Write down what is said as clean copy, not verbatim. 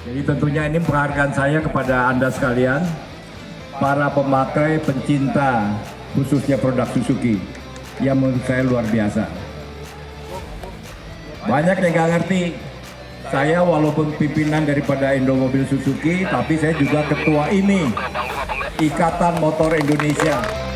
Jadi tentunya ini penghargaan saya kepada Anda sekalian, para pemakai pencinta khususnya produk Suzuki yang menurut saya luar biasa. Banyak yang nggak ngerti, saya walaupun pimpinan daripada Indomobil Suzuki, tapi saya juga ketua IMI, Ikatan Motor Indonesia.